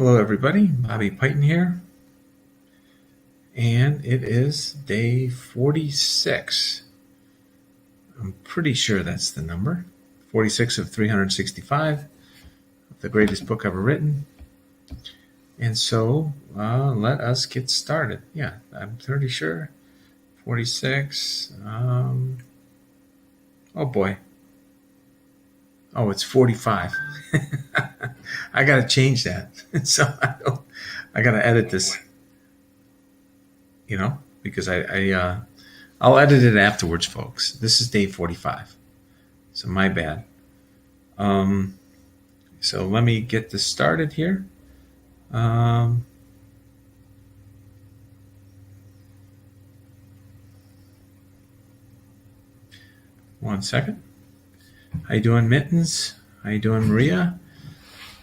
Hello everybody, Bobby Piton here, and it is day 46. I'm pretty sure that's the number. 46 of 365, the greatest book ever written. And so let us get started. Yeah, I'm pretty sure. 46. Oh boy. Oh, it's 45. I got to change that. So I got to edit this, because I'll edit it afterwards, folks. This is day 45. So my bad. So let me get this started here. One second. How you doing, Mittens? How you doing, Maria?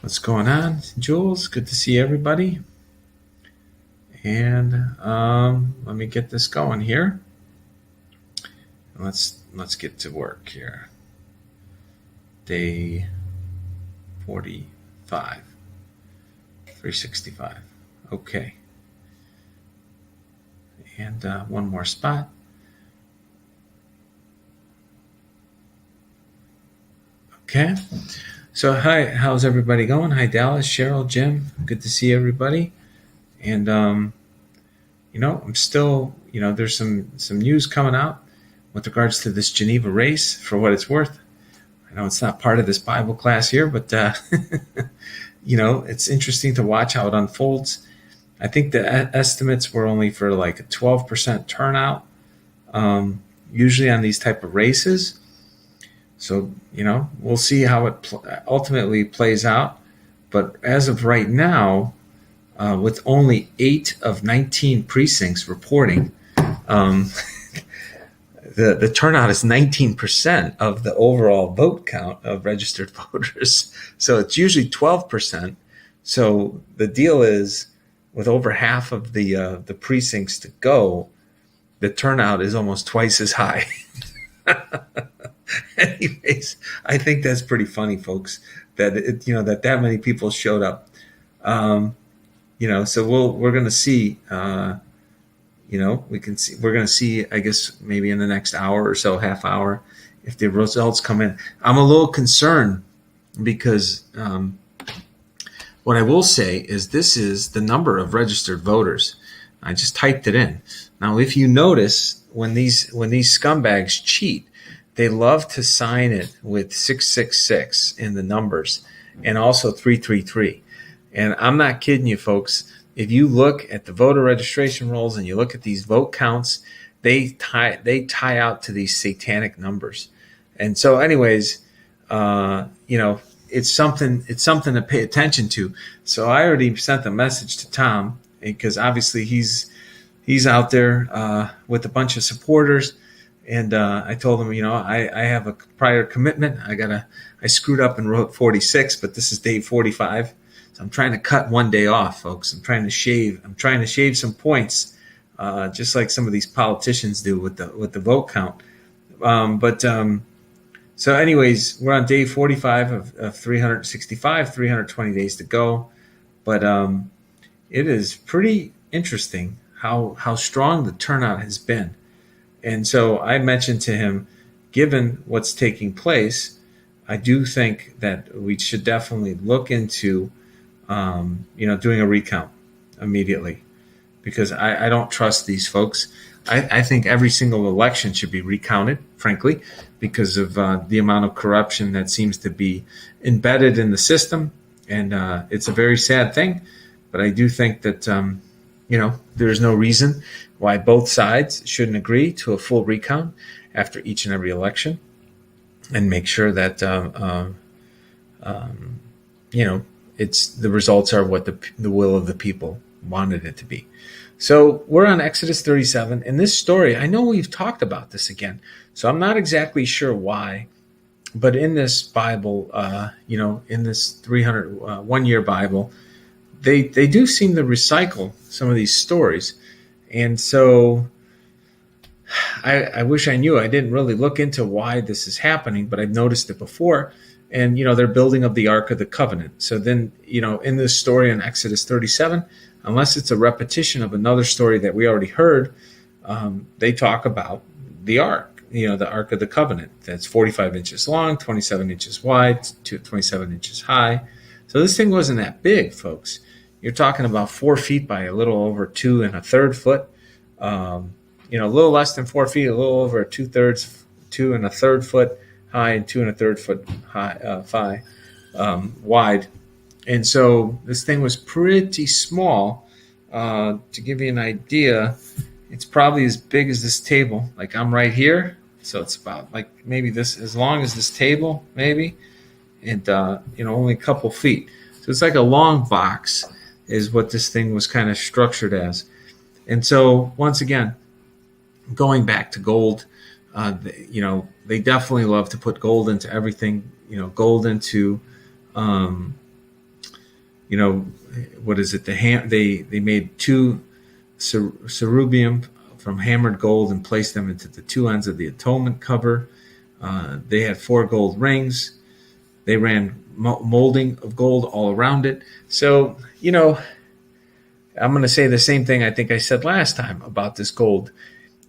What's going on, Jules? Good to see everybody. And let me get this going here. Let's get to work here. Day 45, 365. Okay. And one more spot. Okay. So hi, how's everybody going? Hi, Dallas, Cheryl, Jim. Good to see everybody. And I'm still, there's some news coming out with regards to this Geneva race. For what it's worth, I know it's not part of this Bible class here, but it's interesting to watch how it unfolds. I think the estimates were only for like a 12% turnout, usually on these type of races. So, we'll see how it ultimately plays out. But as of right now, with only 8 of 19 precincts reporting, the turnout is 19% of the overall vote count of registered voters. So it's usually 12%. So the deal is, with over half of the precincts to go, the turnout is almost twice as high. Anyways, I think that's pretty funny, folks, that that many people showed up. So we're going to see. We're going to see, I guess, maybe in the next hour or so, half hour, if the results come in. I'm a little concerned because what I will say is this is the number of registered voters. I just typed it in. Now, if you notice, when these scumbags cheat, they love to sign it with 666 in the numbers and also 333. And I'm not kidding you, folks. If you look at the voter registration rolls and you look at these vote counts, they tie out to these satanic numbers. And so anyways, it's something to pay attention to. So I already sent a message to Tom, because obviously he's out there with a bunch of supporters. And I told him, I have a prior commitment. I screwed up and wrote 46, but this is day 45. So I'm trying to cut one day off, folks. I'm trying to shave some points, just like some of these politicians do with the vote count. So anyways, we're on day 45 of 365, 320 days to go. But it is pretty interesting how strong the turnout has been. And so I mentioned to him, given what's taking place, I do think that we should definitely look into, doing a recount immediately, because I don't trust these folks. I think every single election should be recounted, frankly, because of the amount of corruption that seems to be embedded in the system. And it's a very sad thing. But I do think that, there's no reason why both sides shouldn't agree to a full recount after each and every election, and make sure that it's the results are what the will of the people wanted it to be. So we're on Exodus 37. In this story, I know we've talked about this again, so I'm not exactly sure why, but in this Bible, in this 301-year Bible, they do seem to recycle some of these stories. And so I wish I knew. I didn't really look into why this is happening, but I've noticed it before. and they're building of the Ark of the Covenant. So then, in this story in Exodus 37, unless it's a repetition of another story that we already heard, they talk about the Ark, the Ark of the Covenant. That's 45 inches long, 27 inches wide, 27 inches high. So this thing wasn't that big, folks. You're talking about 4 feet by a little over 2 1/3 foot. A little less than 4 feet, a little over 2 1/3 foot high and 2 1/3 foot high, wide. And so this thing was pretty small. To give you an idea, it's probably as big as this table. Like I'm right here. So it's about like maybe this, as long as this table, maybe. And, only a couple feet. So it's like a long box is what this thing was kind of structured as. And so once again, going back to gold, they definitely love to put gold into everything, gold into, what is it? They made 2 cerubium from hammered gold and placed them into the 2 ends of the atonement cover. They had 4 gold rings. They ran molding of gold all around it. So, I'm going to say the same thing I think I said last time about this gold.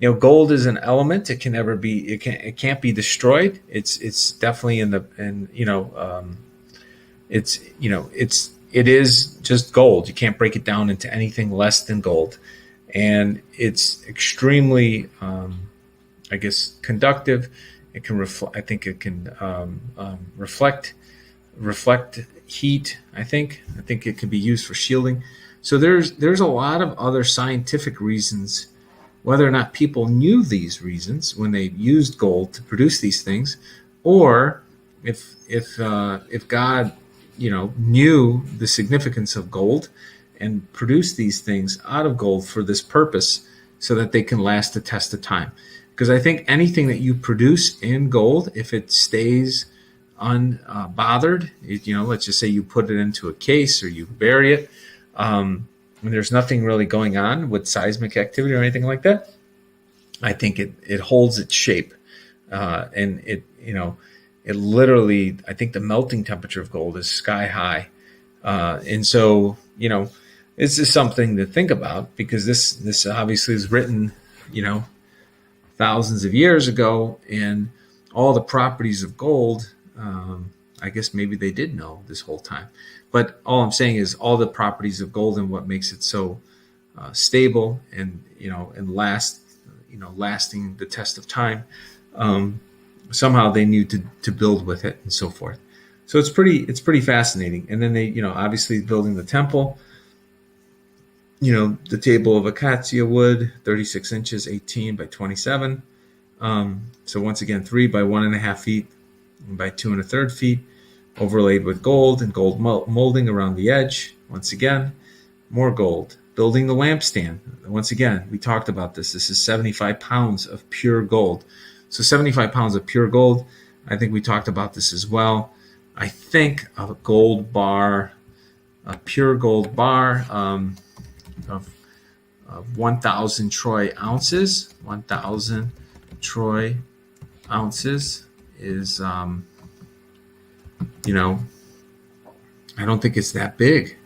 Gold is an element. It can never be. It can't be destroyed. It's definitely it is just gold. You can't break it down into anything less than gold, and it's extremely, conductive. It can reflect. I think it can reflect heat. I think it can be used for shielding. So there's a lot of other scientific reasons. Whether or not people knew these reasons when they used gold to produce these things, or if God, knew the significance of gold and produced these things out of gold for this purpose, so that they can last the test of time. Because I think anything that you produce in gold, if it stays unbothered, let's just say you put it into a case or you bury it, when there's nothing really going on with seismic activity or anything like that, I think it holds its shape, and it literally, I think the melting temperature of gold is sky high, and so this is something to think about, because this obviously is written thousands of years ago, and all the properties of gold, I guess maybe they did know this whole time. But all I'm saying is all the properties of gold and what makes it so stable and lasting the test of time. Somehow they knew to build with it and so forth. So it's pretty fascinating. And then they obviously building the temple. The table of acacia wood, 36 inches, 18 by 27. So once again, 3 by 1.5 feet by 2 1/3 feet. Overlaid with gold and gold molding around the edge. Once again, more gold. Building the lampstand. Once again, we talked about this. This is 75 pounds of pure gold. So 75 pounds of pure gold. I think we talked about this as well. I think a pure gold bar of 1,000 troy ounces. 1,000 troy ounces is... I don't think it's that big.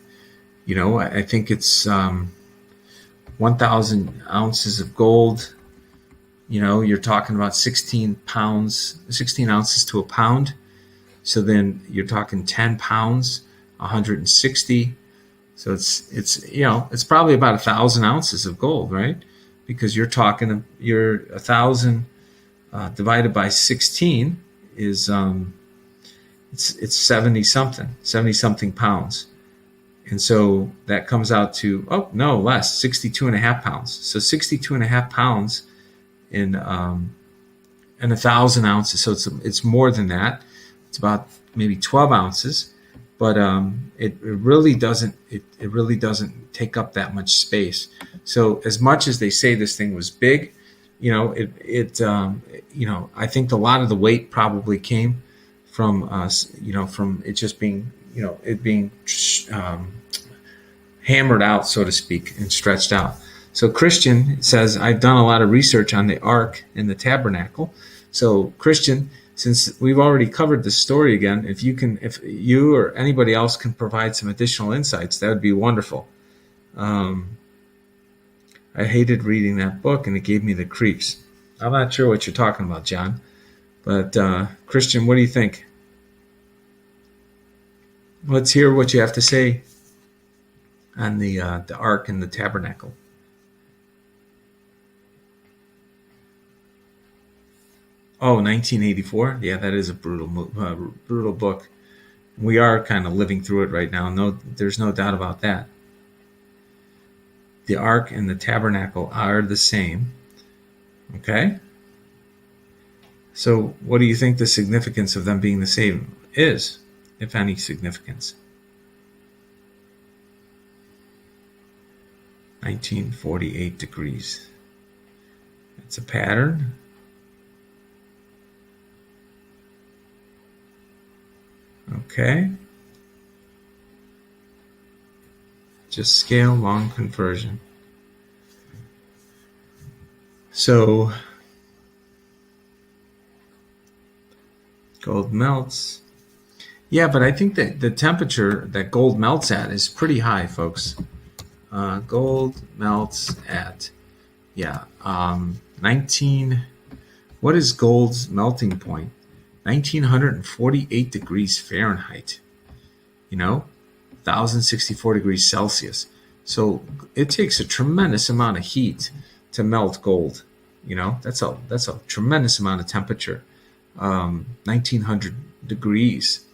I think it's 1,000 ounces of gold. You're talking about 16 ounces to a pound. So then you're talking 10 pounds, 160. So it's probably about 1,000 ounces of gold, right? Because you're 1,000 divided by 16 is it's 70 something pounds. And so that comes out to, less, 62.5 pounds. So 62.5 pounds in 1,000 ounces. So it's more than that. It's about maybe 12 ounces, but it really doesn't take up that much space. So as much as they say this thing was big, I think a lot of the weight probably came from from it just being, it being hammered out, so to speak, and stretched out. So Christian says, I've done a lot of research on the Ark and the Tabernacle. So Christian, since we've already covered this story again, if you or anybody else can provide some additional insights, that would be wonderful. I hated reading that book, and it gave me the creeps. I'm not sure what you're talking about, John, but Christian, what do you think? Let's hear what you have to say on the Ark and the Tabernacle. Oh, 1984? Yeah, that is a brutal book. We are kind of living through it right now. No, there's no doubt about that. The Ark and the Tabernacle are the same. Okay? So what do you think the significance of them being the same is, if any significance? 1948 degrees. It's a pattern. Okay. Just scale long conversion. So gold melts. Yeah, but I think that the temperature that gold melts at is pretty high, folks. Gold melts at, 19. What is gold's melting point? 1948 degrees Fahrenheit. 1,064 degrees Celsius. So it takes a tremendous amount of heat to melt gold. That's a tremendous amount of temperature. 1,900 degrees.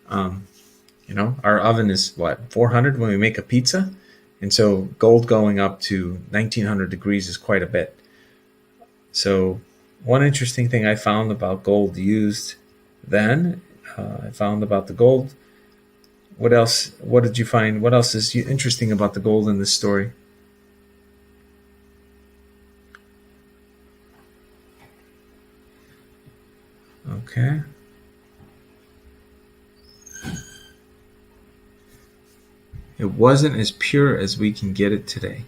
Our oven is 400 when we make a pizza, and so gold going up to 1,900 degrees is quite a bit. So one interesting thing I found about gold used then, I found about the gold. What else? What did you find? What else is interesting about the gold in this story? Okay. It wasn't as pure as we can get it today.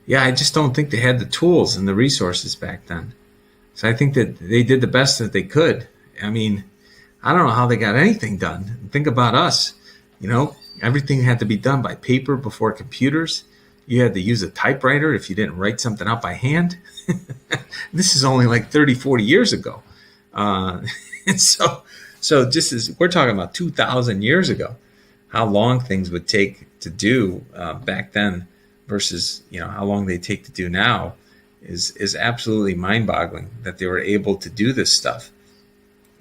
Yeah, I just don't think they had the tools and the resources back then. So I think that they did the best that they could. I mean, I don't know how they got anything done. Think about us. Everything had to be done by paper before computers. You had to use a typewriter if you didn't write something out by hand. This is only like 30, 40 years ago. And so just as we're talking about 2,000 years ago, how long things would take to do back then versus, how long they take to do now is absolutely mind-boggling that they were able to do this stuff.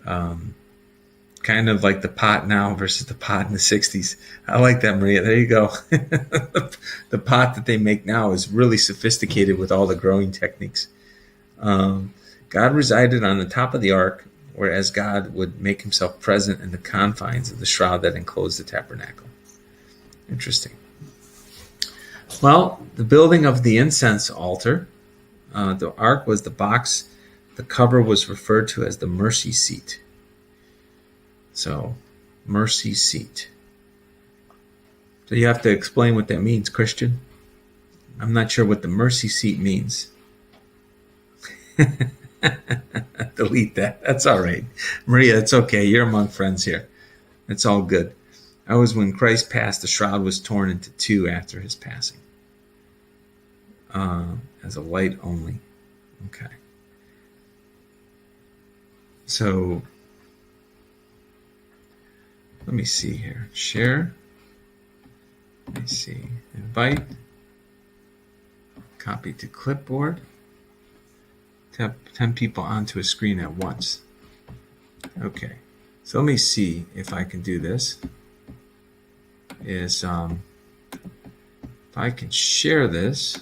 Kind of like the pot now versus the pot in the 60s. I like that, Maria. There you go. The pot that they make now is really sophisticated with all the growing techniques. God resided on the top of the ark, whereas God would make himself present in the confines of the shroud that enclosed the tabernacle. Interesting. Well, the building of the incense altar, the ark was the box. The cover was referred to as the mercy seat. So, mercy seat. So you have to explain what that means, Christian. I'm not sure what the mercy seat means. Delete that. That's all right. Maria, it's okay. You're among friends here. It's all good. That was when Christ passed, the shroud was torn into two after his passing. As a light only. Okay. So, let me see here. Share. Let me see. Invite. Copy to clipboard. Tap 10 people onto a screen at once. Okay. So let me see if I can do this. If I can share this.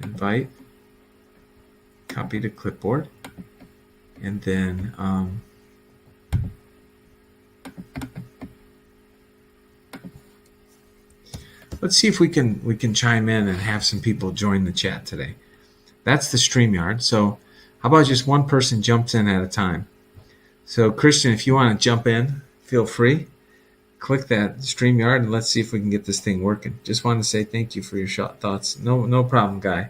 Invite. Copy to clipboard. And then let's see if we can chime in and have some people join the chat today. That's the StreamYard. So how about just one person jumps in at a time? So Christian, if you want to jump in, feel free. Click that StreamYard and let's see if we can get this thing working. Just want to say thank you for your thoughts. No problem, Guy.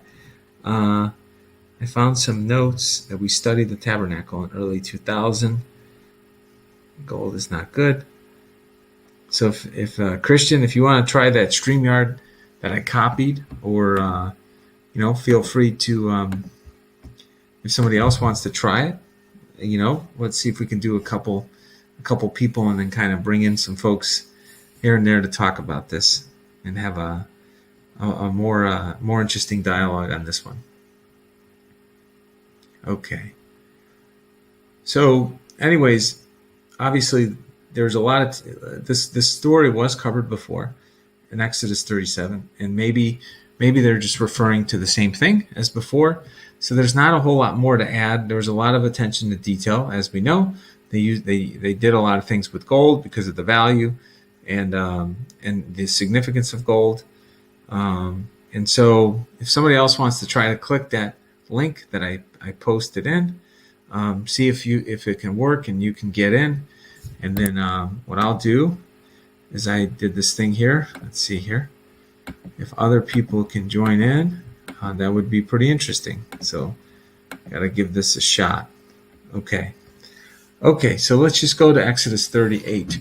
I found some notes that we studied the tabernacle in early 2000. Gold is not good. So if Christian, if you want to try that StreamYard that I copied, or feel free to, if somebody else wants to try it, let's see if we can do a couple people, and then kind of bring in some folks here and there to talk about this and have a more interesting dialogue on this one. Okay. So, anyways, obviously there's a lot of this story was covered before in Exodus 37, and maybe they're just referring to the same thing as before. So there's not a whole lot more to add. There was a lot of attention to detail, as we know. They did a lot of things with gold because of the value and the significance of gold. And so if somebody else wants to try to click that link that I posted in, see if it can work and you can get in. And then what I'll do is I did this thing here. Let's see here. If other people can join in, that would be pretty interesting. So got to give this a shot. Okay, so let's just go to Exodus 38.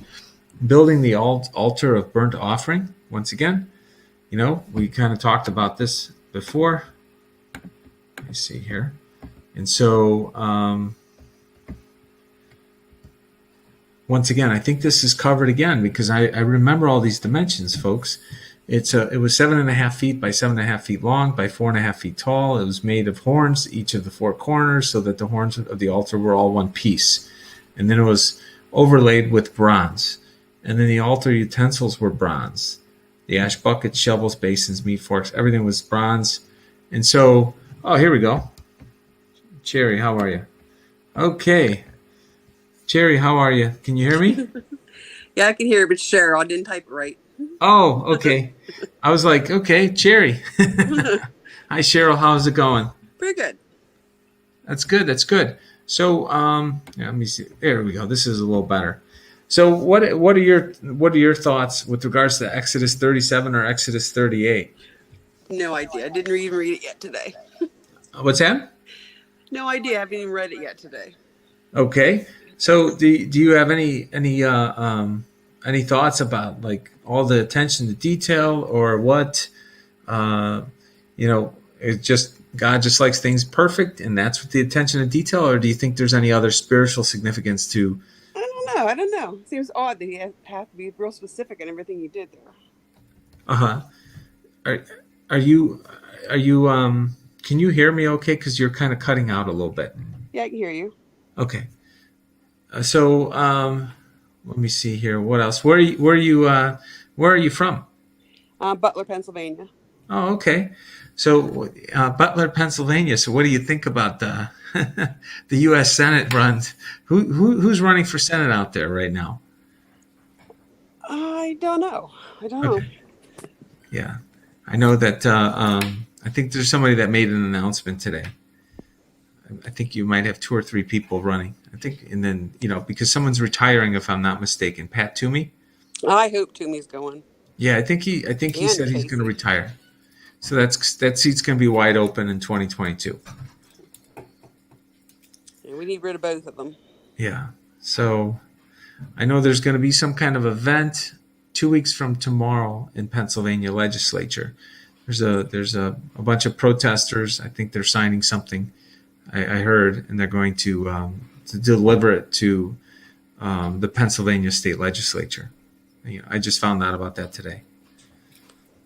Building the altar of burnt offering. Once again, we kind of talked about this before. Let me see here. And so, once again, I think this is covered again because I remember all these dimensions, folks. It was 7.5 feet by 7.5 feet long by 4.5 feet tall. It was made of horns, each of the four corners, so that the horns of the altar were all one piece. And then it was overlaid with bronze. And then the altar utensils were bronze. The ash buckets, shovels, basins, meat forks, everything was bronze. And so, here we go. Cherry, how are you? Okay. Cherry, how are you? Can you hear me? Yeah, I can hear it, but Cheryl, I didn't type it right. Oh, okay. I was like, okay, Cherry. Hi, Cheryl. How's it going? Pretty good. That's good. So, let me see. There we go. This is a little better. So, what are your thoughts with regards to Exodus 37 or Exodus 38? No idea. I didn't even read it yet today. What's that? No idea. I haven't even read it yet today. Okay. So, do you have any thoughts about like all the attention to detail, or what? It just God just likes things perfect, and that's what the attention to detail, or do you think there's any other spiritual significance to? I don't know. It seems odd that he have to be real specific in everything he did there. Are you can you hear me okay? Because you're kind of cutting out a little bit. Yeah, I can hear you. Okay. So let me see here. What else? Where are you from? Butler, Pennsylvania. Oh, okay. So Butler, Pennsylvania. So what do you think about the the U.S. Senate run? Who's running for Senate out there right now? I don't know. know. Yeah, I know that. I think there's somebody that made an announcement today. I think you might have 2 or 3 people running. I think, and then because someone's retiring, if I'm not mistaken, Pat Toomey. I hope Toomey's going. Yeah, I think he said he's going to retire. So that seat's going to be wide open in 2022. Yeah, we need rid of both of them. Yeah. So I know there's going to be some kind of event 2 weeks from tomorrow in Pennsylvania legislature. There's a bunch of protesters. I think they're signing something. I heard, and they're going to deliver it to the Pennsylvania state legislature. I just found out about that today.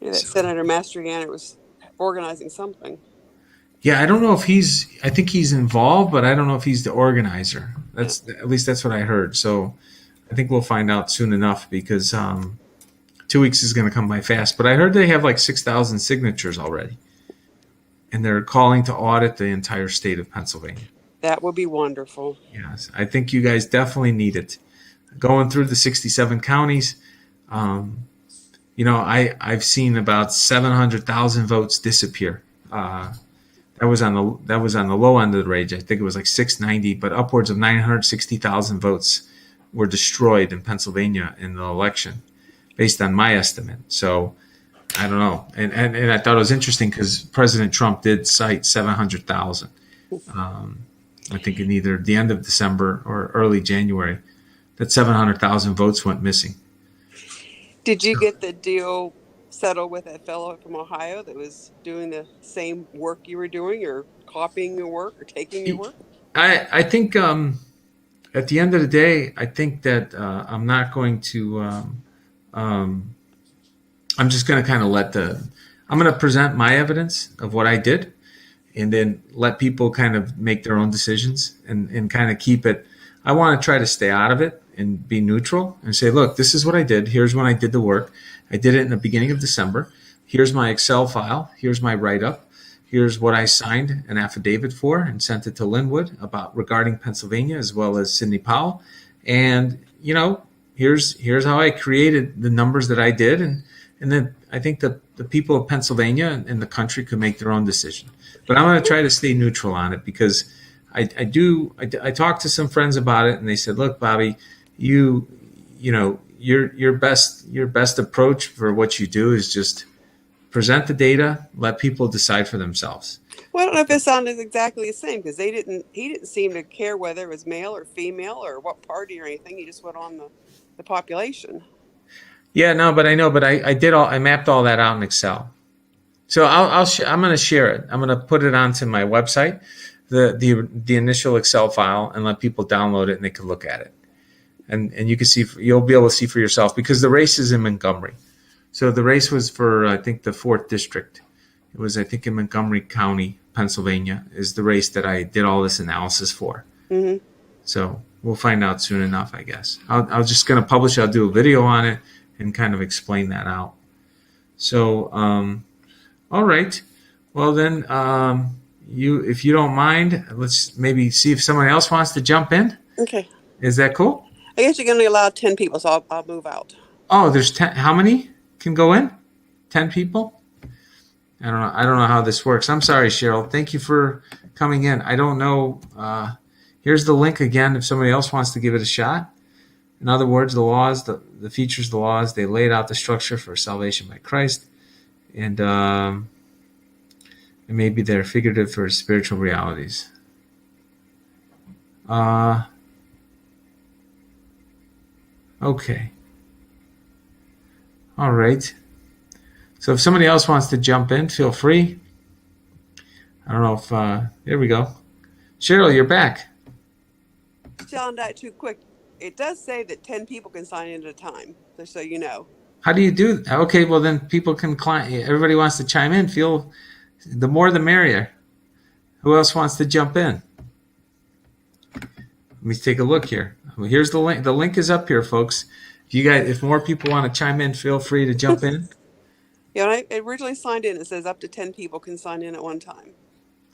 Yeah, Senator Mastriano was organizing something. Yeah, I don't know if I think he's involved, but I don't know if he's the organizer. At least that's what I heard. So I think we'll find out soon enough, because 2 weeks is going to come by fast. But I heard they have like 6,000 signatures already, and they're calling to audit the entire state of Pennsylvania. That would be wonderful. Yes, I think you guys definitely need it. Going through the 67 counties, I've seen about 700,000 votes disappear. That was on the low end of the range. I think it was like 690, but upwards of 960,000 votes were destroyed in Pennsylvania in the election, based on my estimate. So I don't know. And I thought it was interesting because President Trump did cite 700,000. I think in either the end of December or early January, that 700,000 votes went missing. Did you get the deal settled with that fellow from Ohio that was doing the same work you were doing, or copying your work, or taking your work? I think at the end of the day, I think that I'm not going to. Um, I'm just going to kind of let the. I'm going to present my evidence of what I did, and then let people kind of make their own decisions and kind of keep it. I want to try to stay out of it and be neutral and say, look, this is what I did. Here's when I did the work. I did it in the beginning of December. Here's my Excel file. Here's my write up. Here's what I signed an affidavit for and sent it to Linwood about regarding Pennsylvania as well as Sidney Powell. And, here's how I created the numbers that I did. And then I think the people of Pennsylvania and the country could make their own decision. But I'm going to try to stay neutral on it because I talked to some friends about it and they said, look, Bobby, your best approach for what you do is just present the data, let people decide for themselves. Well, I don't know if it sounded exactly the same, because he didn't seem to care whether it was male or female or what party or anything. He just went on the population. Yeah, no, but I know, but I mapped all that out in Excel. So I'm going to share it. I'm going to put it onto my website, the initial Excel file, and let people download it and they can look at it. And you can see, you'll be able to see for yourself because the race is in Montgomery. So the race was for, I think, the 4th district. It was, I think, in Montgomery County, Pennsylvania, is the race that I did all this analysis for. Mm-hmm. So we'll find out soon enough, I guess. I'll just going to publish. I'll do a video on it and kind of explain that out. So, all right. Well, then, if you don't mind, let's maybe see if someone else wants to jump in. Okay. Is that cool? I guess you're going to allow 10 people, so I'll move out. Oh, there's 10. How many can go in? 10 people? I don't know how this works. I'm sorry, Cheryl. Thank you for coming in. I don't know. Here's the link again if somebody else wants to give it a shot. In other words, the laws, the features of the laws, they laid out the structure for salvation by Christ. And maybe they're figurative for spiritual realities. Okay. All right. So if somebody else wants to jump in, feel free. I don't know if, there we go. Cheryl, you're back. Telling that too quick. It does say that 10 people can sign in at a time, just so you know. How do you do that? Okay, well then people can everybody wants to chime in. The more the merrier. Who else wants to jump in? Let me take a look here. Well, here's the link. The link is up here, folks. If more people want to chime in, feel free to jump in. Yeah, when I originally signed in, it says up to 10 people can sign in at one time.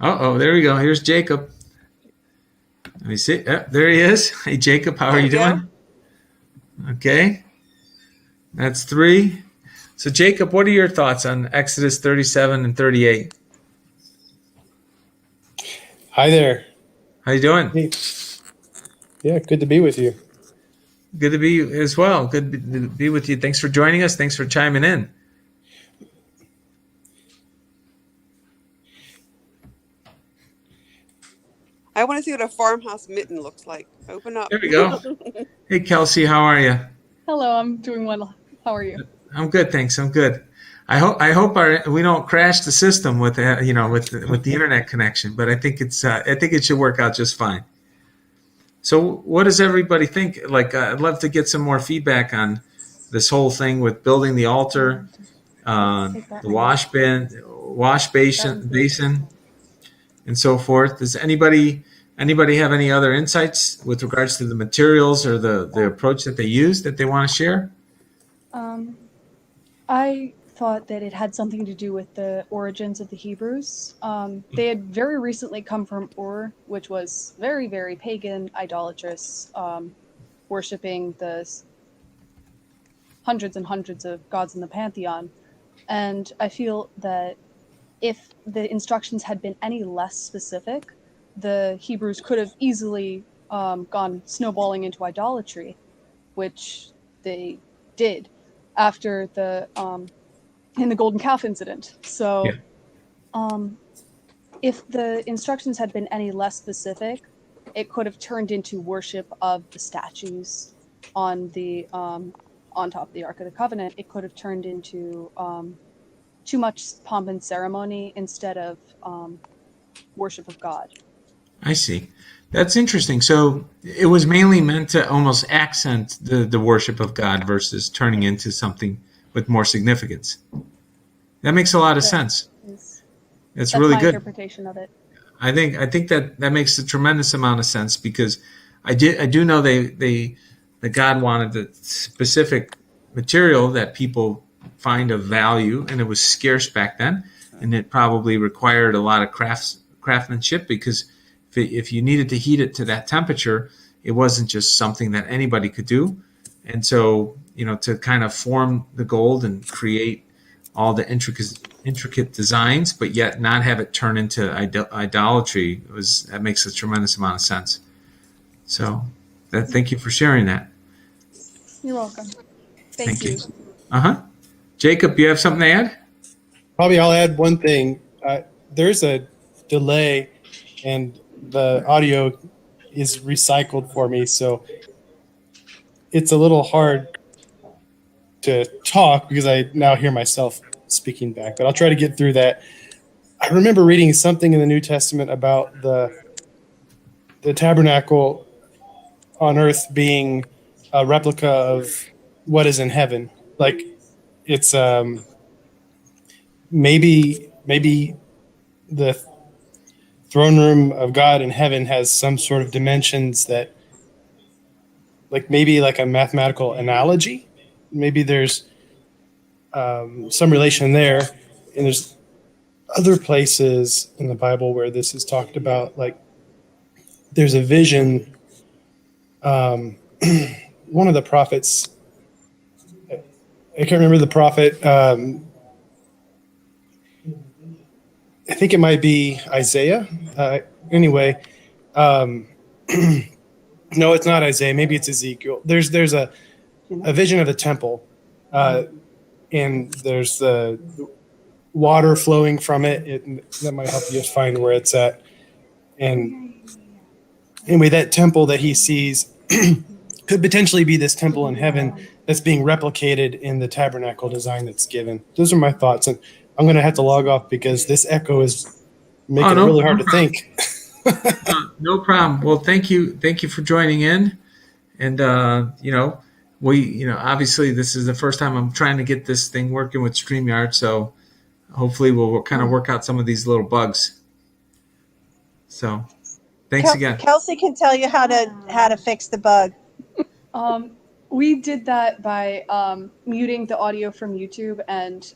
Oh, there we go. Here's Jacob. Let me see. There he is. Hey, Jacob, how are you doing? Okay. That's 3. So, Jacob, what are your thoughts on Exodus 37 and 38? Hi there. How you doing? Hey. Yeah, good to be with you. Good to be as well. Good to be with you. Thanks for joining us. Thanks for chiming in. I want to see what a farmhouse mitten looks like. Open up. There we go. Hey, Kelsey, how are you? Hello, I'm doing well. How are you? I'm good, thanks. I'm good. I hope we don't crash the system with with the internet connection, but I think it should work out just fine. So, what does everybody think? I'd love to get some more feedback on this whole thing with building the altar, the wash basin, and so forth. Does anybody have any other insights with regards to the materials or the approach that they use that they want to share? I thought that it had something to do with the origins of the Hebrews. They had very recently come from Ur, which was very, very pagan, idolatrous, worshipping the hundreds and hundreds of gods in the pantheon. And I feel that if the instructions had been any less specific, the Hebrews could have easily gone snowballing into idolatry, which they did after in the golden calf incident. So if the instructions had been any less specific, it could have turned into worship of the statues on the on top of the Ark of the Covenant. It could have turned into too much pomp and ceremony instead of worship of God. I see. That's interesting. So it was mainly meant to almost accent the worship of God versus turning into something with more significance. That makes a lot of sense. That's really my good. interpretation of it. I think that makes a tremendous amount of sense, because I do know that God wanted the specific material that people find of value, and it was scarce back then, and it probably required a lot of craftsmanship, because if you needed to heat it to that temperature, it wasn't just something that anybody could do. And so, to kind of form the gold and create all the intricate designs, but yet not have it turn into idolatry, that makes a tremendous amount of sense. So, thank you for sharing that. You're welcome. Thank you. Jacob, you have something to add? Probably I'll add one thing. There's a delay, and the audio is recycled for me, so it's a little hard to talk because I now hear myself speaking back, but I'll try to get through that. I remember reading something in the New Testament about the tabernacle on earth being a replica of what is in heaven. Like, it's maybe the throne room of God in heaven has some sort of dimensions that, like, maybe like a mathematical analogy. Maybe there's some relation there, and there's other places in the Bible where this is talked about. Like, there's a vision. One of the prophets, I can't remember the prophet. I think it might be Isaiah. Anyway, no, it's not Isaiah. Maybe it's Ezekiel. There's a vision of the temple, and there's the water flowing from it. That might help you find where it's at. And anyway, that temple that he sees could potentially be this temple in heaven that's being replicated in the tabernacle design that's given. Those are my thoughts, and I'm going to have to log off because this echo is making it really hard to think. No problem. Well, thank you for joining in, and obviously this is the first time I'm trying to get this thing working with StreamYard, so hopefully we'll kind of work out some of these little bugs. So, thanks again. Kelsey can tell you how to fix the bug. We did that by muting the audio from YouTube and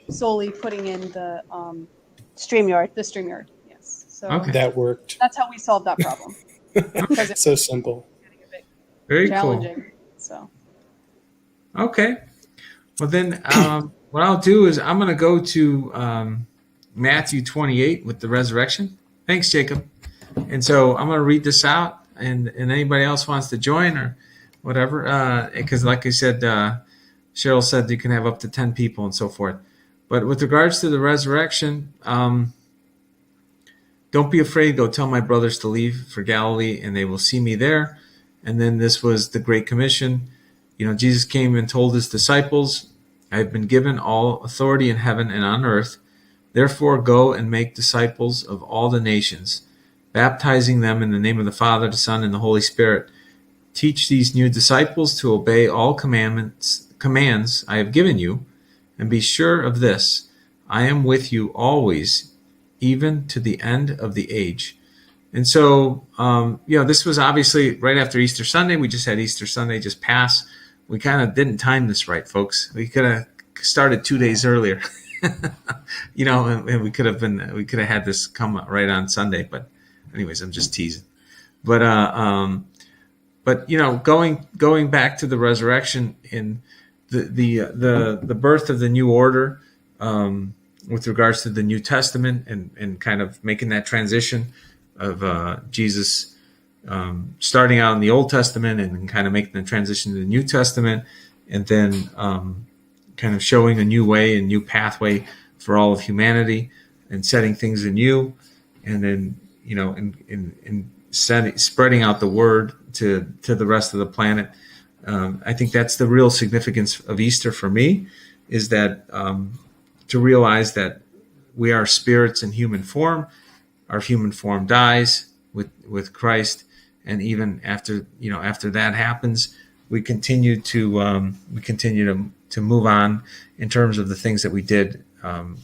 solely putting in the StreamYard. The StreamYard, yes. So Okay. That worked. that's how we solved that problem. Because it's So simple. getting a bit Very challenging. cool. So Okay. Well, then what I'll do is I'm going to go to Matthew 28 with the resurrection. Thanks, Jacob. And so I'm going to read this out, and anybody else wants to join or whatever, because like I said, Cheryl said you can have up to 10 people and so forth. But with regards to the resurrection, don't be afraid. Go tell my brothers to leave for Galilee, and they will see me there. And then this was the Great Commission. Jesus came and told his disciples, I have been given all authority in heaven and on earth. Therefore, go and make disciples of all the nations, baptizing them in the name of the Father, the Son, and the Holy Spirit. Teach these new disciples to obey all commands I have given you, and be sure of this, I am with you always, even to the end of the age. And so, this was obviously right after Easter Sunday. We just had Easter Sunday just pass. We kind of didn't time this right, folks. We could have started 2 days earlier, and we could have had this come right on Sunday. But anyways, I'm just teasing. But going back to the resurrection in the birth of the new order, with regards to the New Testament and kind of making that transition of Jesus starting out in the Old Testament and kind of making the transition to the New Testament, and then kind of showing a new way, a new pathway for all of humanity and setting things anew. and then spreading out the word to the rest of the planet. I think that's the real significance of Easter for me, is that to realize that we are spirits in human form. Our human form dies with Christ, and even after that happens, we continue to move on in terms of the things that we did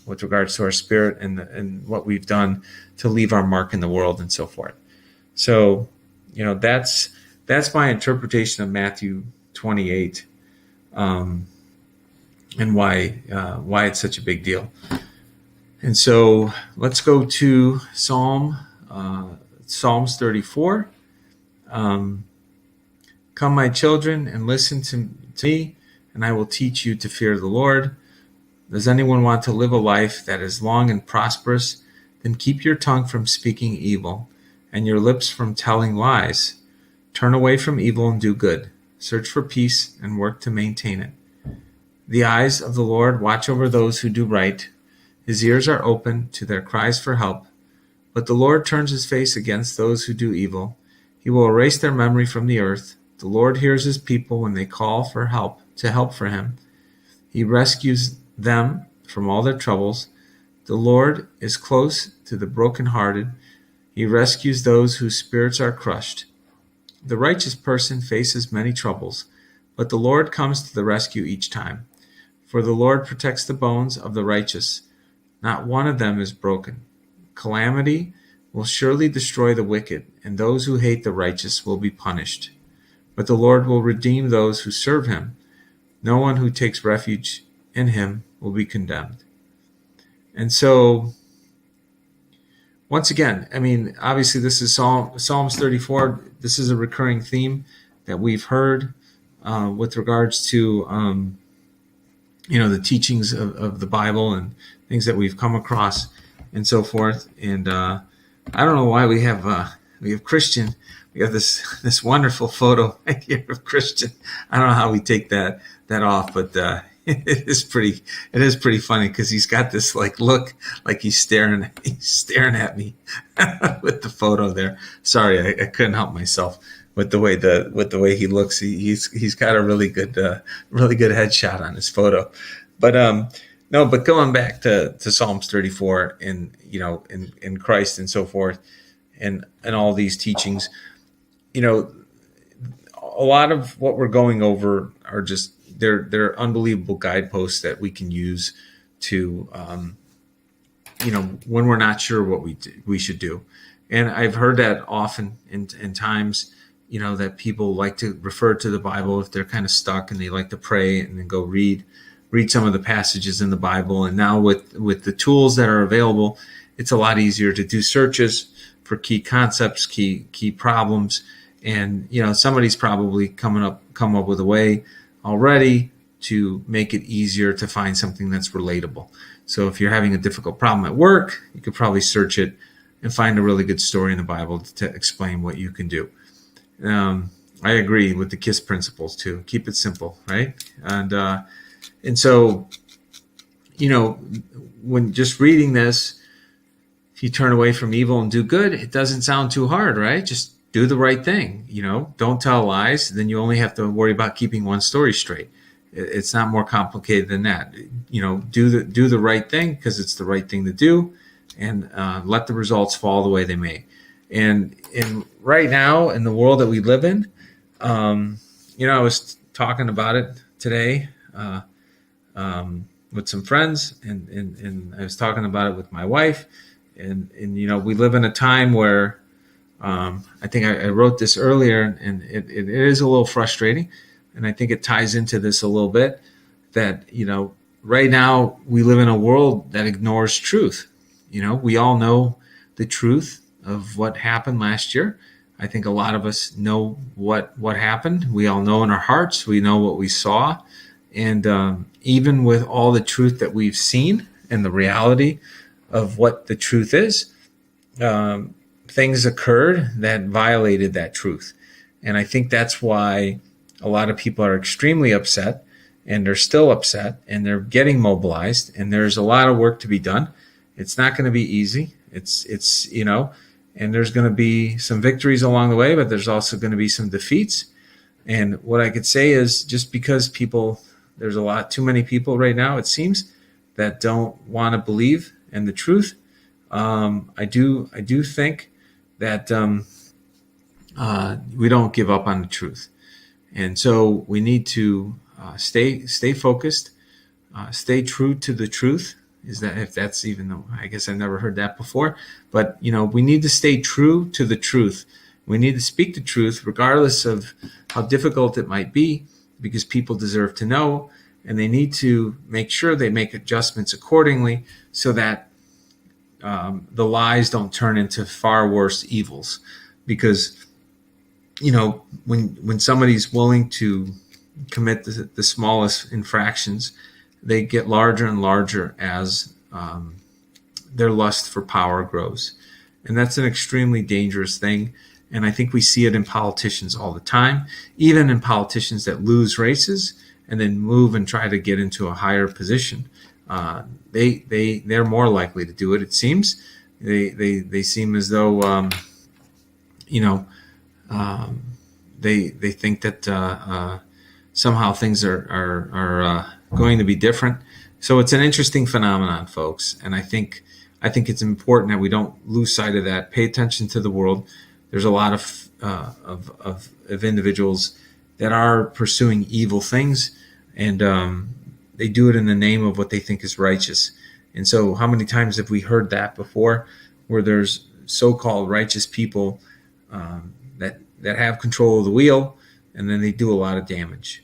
with regards to our spirit and what we've done to leave our mark in the world and so forth. So, that's my interpretation of Matthew 28, and why it's such a big deal. And so let's go to Psalms 34. Come, my children, and listen to me, and I will teach you to fear the Lord. Does anyone want to live a life that is long and prosperous? Then keep your tongue from speaking evil, and your lips from telling lies. Turn away from evil and do good. Search for peace and work to maintain it. The eyes of the Lord watch over those who do right. His ears are open to their cries for help. But the Lord turns his face against those who do evil. He will erase their memory from the earth. The Lord hears his people when they call for help for him. He rescues them from all their troubles. The Lord is close to the brokenhearted. He rescues those whose spirits are crushed. The righteous person faces many troubles, but the Lord comes to the rescue each time. For the Lord protects the bones of the righteous. Not one of them is broken. Calamity will surely destroy the wicked, and those who hate the righteous will be punished. But the Lord will redeem those who serve him. No one who takes refuge in him will be condemned. And so, once again, obviously this is Psalms 34. This is a recurring theme that we've heard with regards to the teachings of the Bible and things that we've come across and so forth. And I don't know why we have Christian. We have this wonderful photo right here of Christian. I don't know how we take that off, but it is pretty funny because he's got this look like he's staring at me with the photo there. Sorry, I couldn't help myself with the way he looks. He's got a really good headshot on his photo. But but going back to Psalms 34 and in Christ and so forth and all these teachings, a lot of what we're going over are just they're unbelievable guideposts that we can use to when we're not sure what we should do. And I've heard that often in times, that people like to refer to the Bible if they're kind of stuck, and they like to pray and then go read some of the passages in the Bible. And now with the tools that are available, it's a lot easier to do searches for key concepts, key problems. And somebody's probably come up with a way already to make it easier to find something that's relatable. So if you're having a difficult problem at work, you could probably search it and find a really good story in the Bible to explain what you can do. I agree with the KISS principles too. Keep it simple, right? And so, when just reading this, if you turn away from evil and do good, it doesn't sound too hard, right? Just do the right thing. Don't tell lies. Then you only have to worry about keeping one story straight. It's not more complicated than that. Do the right thing because it's the right thing to do, and let the results fall the way they may. And right now in the world that we live in, I was talking about it today with some friends, and I was talking about it with my wife, and we live in a time where I think I wrote this earlier, and it is a little frustrating, and I think it ties into this a little bit, that right now we live in a world that ignores truth. We all know the truth of what happened last year. I think a lot of us know what happened. We all know in our hearts. We know what we saw. And even with all the truth that we've seen and the reality of what the truth is, things occurred that violated that truth. And I think that's why a lot of people are extremely upset, and they're still upset, and they're getting mobilized, and there's a lot of work to be done. It's not going to be easy. It's and there's going to be some victories along the way, but there's also going to be some defeats. And what I could say is, just because there's a lot too many people right now, it seems, that don't want to believe in the truth. I do think that we don't give up on the truth, and so we need to stay focused, stay true to the truth. Is that, if that's even though I guess I've never heard that before, but we need to stay true to the truth. We need to speak the truth regardless of how difficult it might be, because people deserve to know, and they need to make sure they make adjustments accordingly so that the lies don't turn into far worse evils. Because when somebody's willing to commit the smallest infractions, they get larger and larger as their lust for power grows. And that's an extremely dangerous thing. And I think we see it in politicians all the time, even in politicians that lose races and then move and try to get into a higher position. They're more likely to do it. It seems they seem as though they think that somehow things are going to be different. So it's an interesting phenomenon, folks. And I think it's important that we don't lose sight of that. Pay attention to the world. There's a lot of individuals that are pursuing evil things, and they do it in the name of what they think is righteous. And so how many times have we heard that before, where there's so-called righteous people that have control of the wheel, and then they do a lot of damage.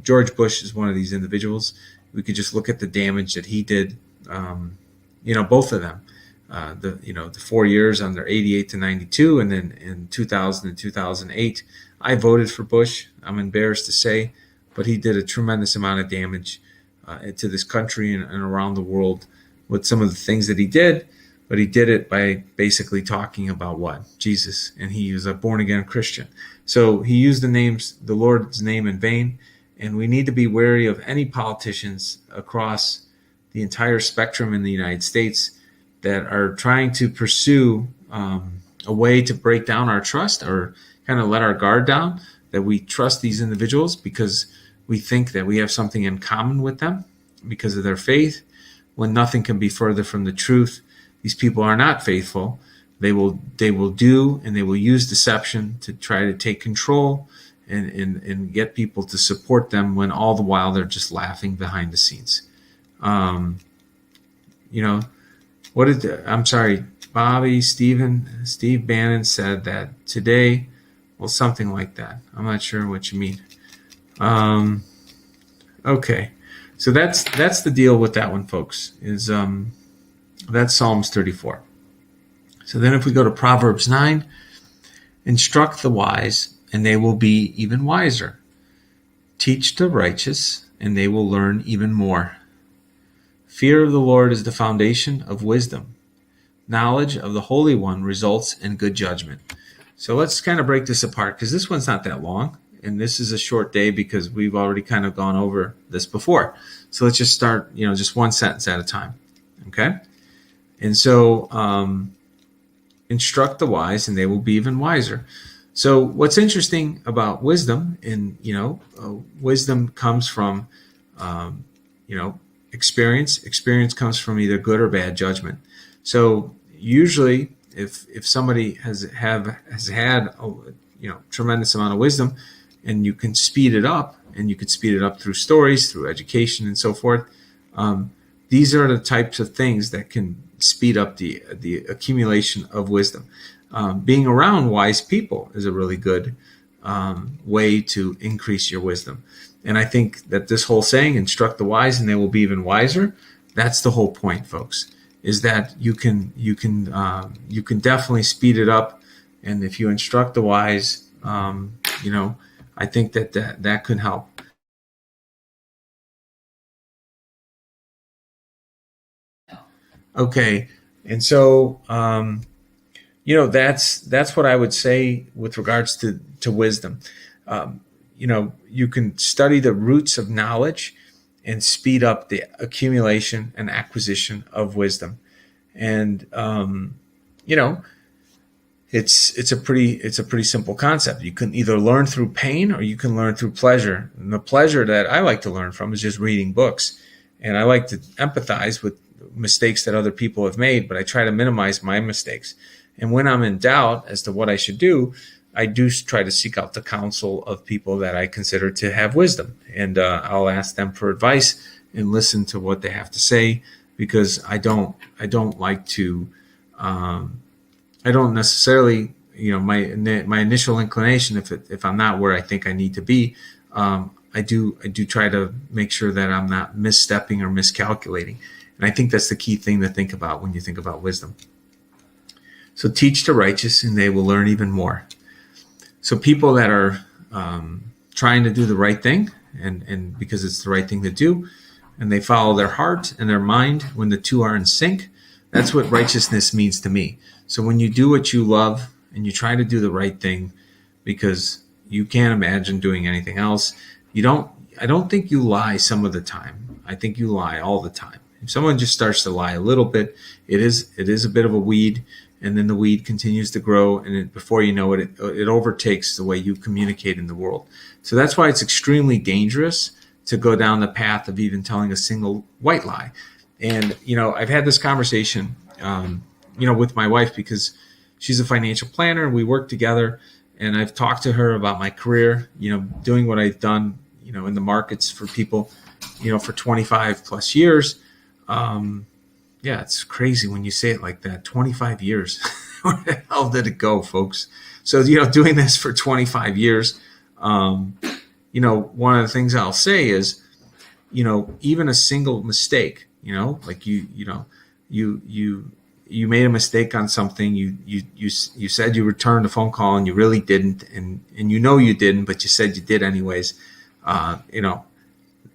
George Bush is one of these individuals. We could just look at the damage that he did. Both of them. The 4 years under 88 to 92, and then in 2000 and 2008, I voted for Bush. I'm embarrassed to say, but he did a tremendous amount of damage to this country and around the world with some of the things that he did. But he did it by basically talking about what? Jesus. And he was a born-again Christian. So he used the Lord's name in vain. And we need to be wary of any politicians across the entire spectrum in the United States that are trying to pursue a way to break down our trust, or kind of let our guard down, that we trust these individuals because we think that we have something in common with them because of their faith, when nothing can be further from the truth. These people are not faithful. They will do, and they will use deception to try to take control and get people to support them, when all the while they're just laughing behind the scenes. Steve Bannon said that today, well, something like that. I'm not sure what you mean. Okay. So that's the deal with that one, folks, is that's Psalms 34. So then if we go to Proverbs 9, instruct the wise, and they will be even wiser. Teach the righteous, and they will learn even more. Fear of the Lord is the foundation of wisdom. Knowledge of the Holy One results in good judgment. So let's kind of break this apart, because this one's not that long, and this is a short day because we've already kind of gone over this before. So let's just start, just one sentence at a time. Okay? And so instruct the wise, and they will be even wiser. So what's interesting about wisdom, and wisdom comes from experience. Experience comes from either good or bad judgment. So usually, if somebody has had a tremendous amount of wisdom, and you can speed it up, and you can speed it up through stories, through education, and so forth. These are the types of things that can speed up the accumulation of wisdom. Being around wise people is a really good way to increase your wisdom. And I think that this whole saying, instruct the wise and they will be even wiser, that's the whole point, folks, is that you can definitely speed it up. And if you instruct the wise, I think that could help. Okay. And so, that's what I would say with regards to wisdom. You can study the roots of knowledge and speed up the accumulation and acquisition of wisdom. And you know, it's a pretty simple concept. You can either learn through pain or you can learn through pleasure. And the pleasure that I like to learn from is just reading books. And I like to empathize with mistakes that other people have made, but I try to minimize my mistakes. And when I'm in doubt as to what I should do, I do try to seek out the counsel of people that I consider to have wisdom. And I'll ask them for advice and listen to what they have to say, because I don't like to, I don't necessarily, my initial inclination, if I'm not where I think I need to be, I do try to make sure that I'm not misstepping or miscalculating. And I think that's the key thing to think about when you think about wisdom. So teach the righteous and they will learn even more. So people that are trying to do the right thing, and because it's the right thing to do, and they follow their heart and their mind when the two are in sync, that's what righteousness means to me. So when you do what you love and you try to do the right thing because you can't imagine doing anything else, I don't think you lie some of the time. I think you lie all the time. If someone just starts to lie a little bit, it is a bit of a weed, and then the weed continues to grow, and before you know it, it overtakes the way you communicate in the world. So that's why it's extremely dangerous to go down the path of even telling a single white lie. And, I've had this conversation, with my wife, because she's a financial planner and we work together, and I've talked to her about my career, doing what I've done, in the markets for people, for 25 plus years. Yeah, it's crazy when you say it like that. 25 years. Where the hell did it go, folks? So, doing this for 25 years, one of the things I'll say is, even a single mistake, like you made a mistake on something, you said you returned a phone call and you really didn't, and you didn't, but you said you did anyways.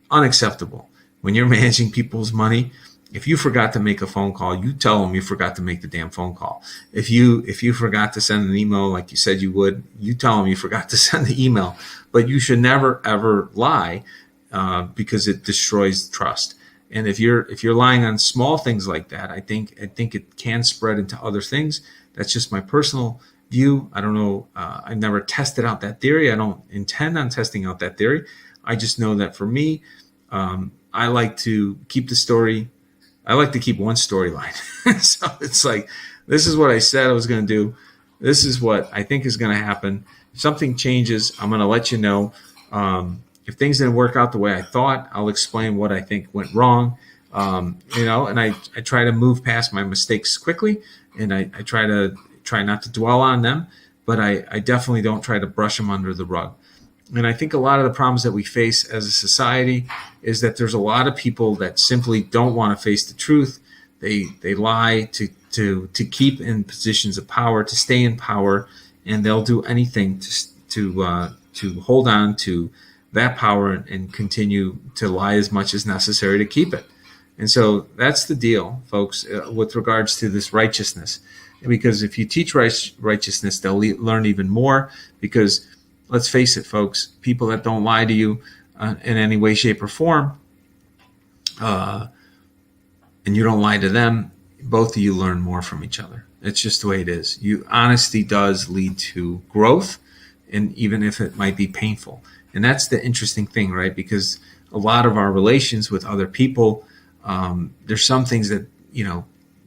Unacceptable. When you're managing people's money, if you forgot to make a phone call, you tell them you forgot to make the damn phone call. If you forgot to send an email like you said you would, you tell them you forgot to send the email. But you should never ever lie, because it destroys trust. And if you're lying on small things like that, I think it can spread into other things. That's just my personal view. I don't know. I've never tested out that theory. I don't intend on testing out that theory. I just know that for me, I like to keep the story. I like to keep one storyline. So it's like, this is what I said I was going to do. This is what I think is going to happen. If something changes, I'm going to let you know. If things didn't work out the way I thought, I'll explain what I think went wrong. And I try to move past my mistakes quickly, and I try not to dwell on them, but I definitely don't try to brush them under the rug. And I think a lot of the problems that we face as a society is that there's a lot of people that simply don't want to face the truth. They lie to keep in positions of power, to stay in power, and they'll do anything to hold on to that power and continue to lie as much as necessary to keep it. And so that's the deal, folks, with regards to this righteousness. Because if you teach righteousness, they'll learn even more, because let's face it, folks, people that don't lie to you in any way, shape, or form, and you don't lie to them, both of you learn more from each other. It's just the way it is. Honesty does lead to growth, and even if it might be painful. And that's the interesting thing, right? Because a lot of our relations with other people, there's some things that,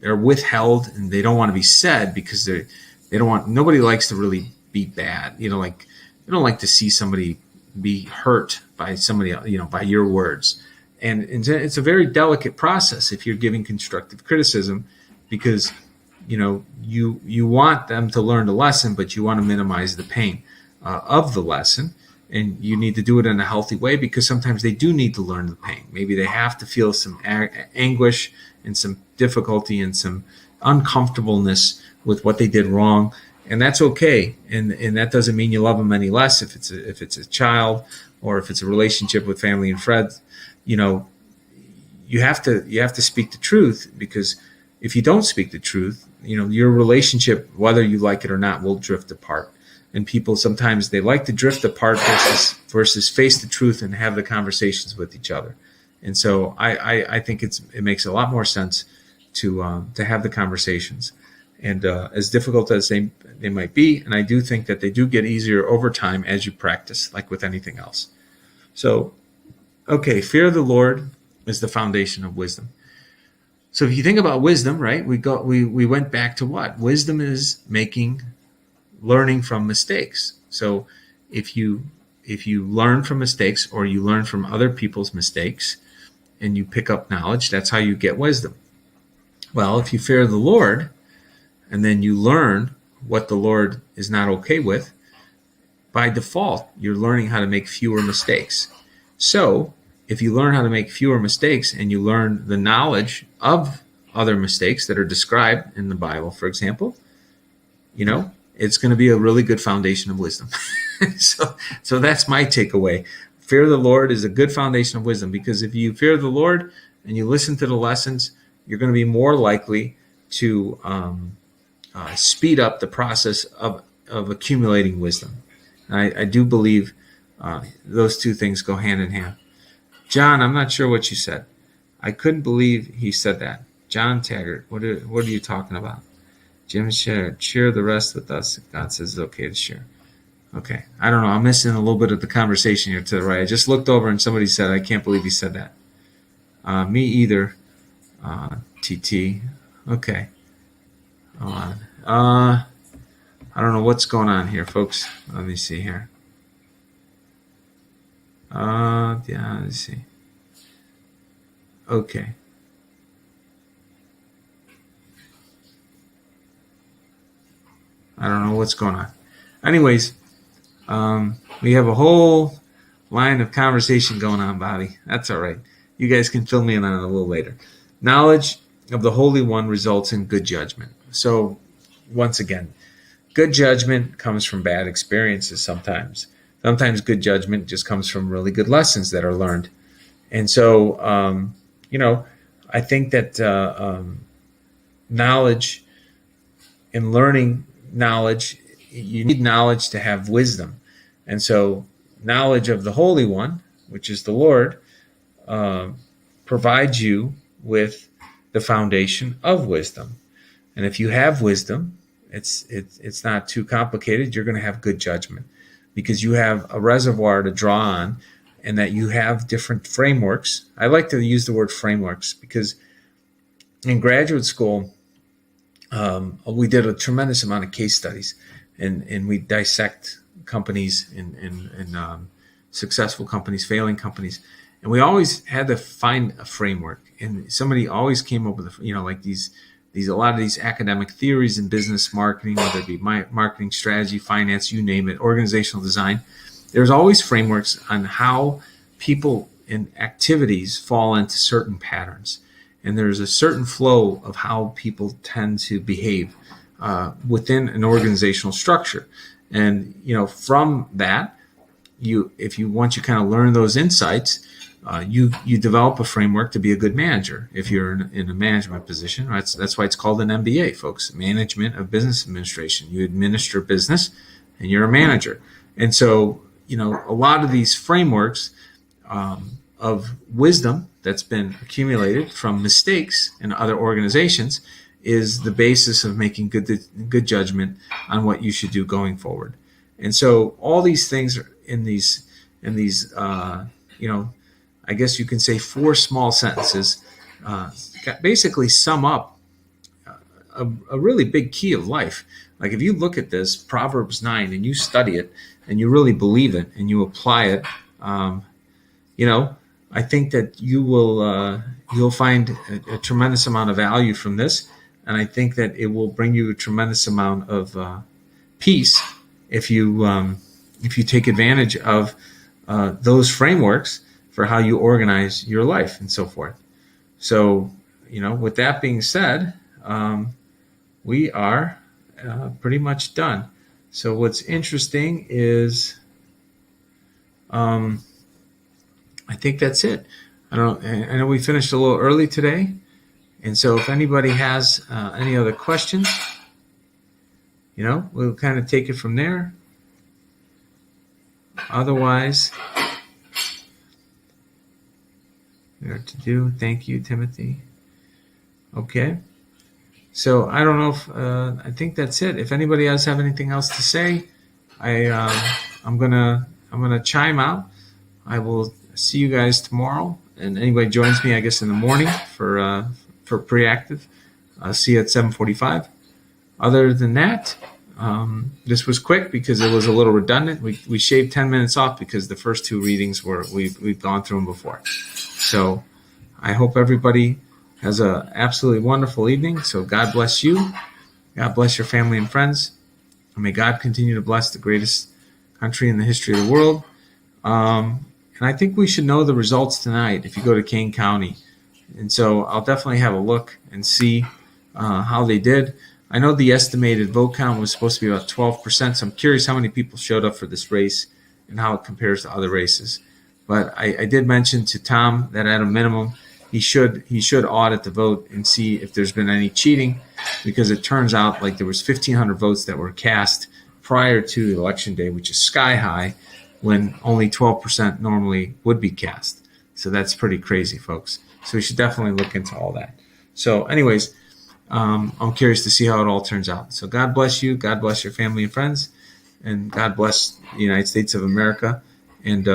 they're withheld and they don't want to be said because they don't want, nobody likes to really be bad. Like, they don't like to see somebody be hurt by somebody, by your words. And it's a very delicate process if you're giving constructive criticism, because, you want them to learn the lesson, but you want to minimize the pain of the lesson. And you need to do it in a healthy way, because sometimes they do need to learn the pain. Maybe they have to feel some anguish and some difficulty and some uncomfortableness with what they did wrong. And that's okay. And that doesn't mean you love them any less if it's a child, or if it's a relationship with family and friends. You have to speak the truth, because if you don't speak the truth, your relationship, whether you like it or not, will drift apart. And people sometimes, they like to drift apart versus face the truth and have the conversations with each other. And so I think it makes a lot more sense to have the conversations. and as difficult as they might be. And I do think that they do get easier over time as you practice, like with anything else. So, okay, fear of the Lord is the foundation of wisdom. So if you think about wisdom, right, we went back to what? Wisdom is learning from mistakes. So if you learn from mistakes, or you learn from other people's mistakes, and you pick up knowledge, that's how you get wisdom. Well, if you fear the Lord, and then you learn what the Lord is not okay with, by default, you're learning how to make fewer mistakes. So if you learn how to make fewer mistakes, and you learn the knowledge of other mistakes that are described in the Bible, for example, it's going to be a really good foundation of wisdom. So that's my takeaway. Fear of the Lord is a good foundation of wisdom, because if you fear the Lord and you listen to the lessons, you're going to be more likely to speed up the process of accumulating wisdom. And I do believe those two things go hand in hand. John, I'm not sure what you said. I couldn't believe he said that. John Taggart, what are you talking about? Jim shared, share the rest with us. God says it's okay to share. Okay. I don't know. I'm missing a little bit of the conversation here to the right. I just looked over and somebody said, I can't believe he said that. Me either, TT. Okay. Hold on. I don't know what's going on here, folks. Let me see here. Yeah, let's see. Okay. I don't know what's going on. Anyways, we have a whole line of conversation going on, Bobby. That's all right. You guys can fill me in on it a little later. Knowledge of the Holy One results in good judgment. So, once again, good judgment comes from bad experiences sometimes. Sometimes good judgment just comes from really good lessons that are learned. And so, I think that knowledge and learning knowledge, you need knowledge to have wisdom. And so knowledge of the Holy One, which is the Lord, provides you with the foundation of wisdom. And if you have wisdom, it's not too complicated. You're going to have good judgment, because you have a reservoir to draw on, and that you have different frameworks. I like to use the word frameworks, because in graduate school, we did a tremendous amount of case studies, and we dissect companies and successful companies, failing companies, and we always had to find a framework. And somebody always came up with like these a lot of these academic theories in business marketing, whether it be marketing strategy, finance, you name it, organizational design. There's always frameworks on how people and activities fall into certain patterns. And there's a certain flow of how people tend to behave within an organizational structure. And, from that, once you kind of learn those insights, you develop a framework to be a good manager. If you're in a management position, right? That's why it's called an MBA, folks, Management of Business Administration. You administer business, and you're a manager. And so, a lot of these frameworks of wisdom that's been accumulated from mistakes in other organizations is the basis of making good judgment on what you should do going forward. And so all these things are in these I guess you can say 4 small sentences basically sum up a really big key of life. Like if you look at this Proverbs 9 and you study it and you really believe it and you apply it, I think that you'll find a tremendous amount of value from this, and I think that it will bring you a tremendous amount of peace if you take advantage of those frameworks for how you organize your life and so forth. So, with that being said, we are pretty much done. So what's interesting is, I think that's it. I know we finished a little early today, and so if anybody has any other questions, we'll kind of take it from there. Otherwise, we are to do. Thank you, Timothy. Okay. So I don't know if I think that's it. If anybody else have anything else to say, I'm gonna chime out. I will see you guys tomorrow, and anybody joins me, I guess, in the morning for pre-active. I'll see you at 7:45. Other than that, this was quick because it was a little redundant. We shaved 10 minutes off because the first two readings we've gone through them before. So I hope everybody has a absolutely wonderful evening. So God bless you. God bless your family and friends. And may God continue to bless the greatest country in the history of the world. And I think we should know the results tonight if you go to Kane County. And so I'll definitely have a look and see how they did. I know the estimated vote count was supposed to be about 12%, so I'm curious how many people showed up for this race and how it compares to other races. But I did mention to Tom that at a minimum, he should audit the vote and see if there's been any cheating, because it turns out like there was 1,500 votes that were cast prior to Election Day, which is sky high, when only 12% normally would be cast. So that's pretty crazy, folks. So we should definitely look into all that. So anyways, I'm curious to see how it all turns out. So God bless you. God bless your family and friends. And God bless the United States of America. And,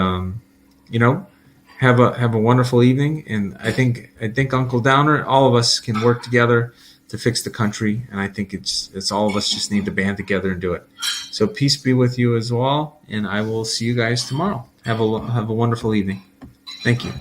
have a wonderful evening. And I think Uncle Downer, all of us can work together to fix the country. And I think it's all of us just need to band together and do it. So peace be with you as well. And I will see you guys tomorrow. Have a wonderful evening. Thank you.